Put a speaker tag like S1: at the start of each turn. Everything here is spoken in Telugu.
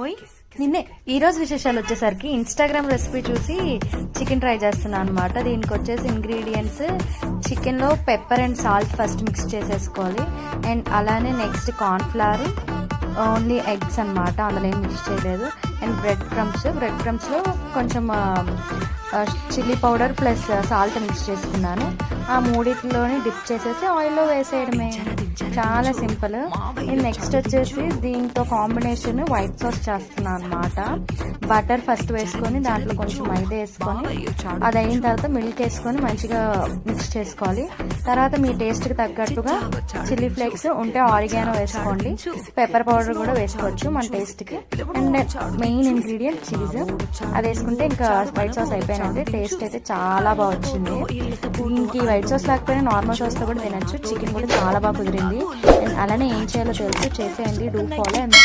S1: ఓయ్ నిన్నే ఈరోజు విశేషాలు వచ్చేసరికి ఇన్స్టాగ్రామ్ రెసిపీ చూసి చికెన్ ట్రై చేస్తున్నాను అనమాట. దీనికి వచ్చేసి ఇంగ్రీడియంట్స్ చికెన్లో pepper and salt first mix చేసేసుకోవాలి. అండ్ అలానే నెక్స్ట్ కార్న్ఫ్లవర్, ఓన్లీ ఎగ్స్ అనమాట, అందులో ఏం మిక్స్ చేయలేదు. అండ్ బ్రెడ్ క్రమ్స్లో కొంచెం chilli powder plus salt mix చేసుకున్నాను. ఆ మూడిట్లోని డిప్ చేసేసి ఆయిల్లో వేసేయడమే, చాలా సింపుల్. నెక్స్ట్ వచ్చేసి దీంతో కాంబినేషన్ వైట్ సాస్ చేస్తున్నాను అనమాట. బటర్ ఫస్ట్ వేసుకొని దాంట్లో కొంచెం మైదా వేసుకొని అది అయిన తర్వాత మిల్క్ వేసుకొని మంచిగా మిక్స్ చేసుకోవాలి. తర్వాత మీ టేస్ట్కి తగ్గట్టుగా చిల్లీ ఫ్లేక్స్ ఉంటే ఆరిగానో వేసుకోండి, పెప్పర్ పౌడర్ కూడా వేసుకోవచ్చు మన టేస్ట్కి. అండ్ మెయిన్ ఇంగ్రీడియంట్ చీజ్, అది వేసుకుంటే ఇంకా వైట్ సాస్ అయిపోయినండి. టేస్ట్ అయితే చాలా బాగా వచ్చింది. ఇంక వైట్ సాస్ లేకపోయినా నార్మల్ సాస్తో కూడా తినచ్చు. చికెన్ కూడా చాలా బాగా కుదిరింది. అలానే ఏం చేయాలో తెలుసు, చేసేయండి. Do follow and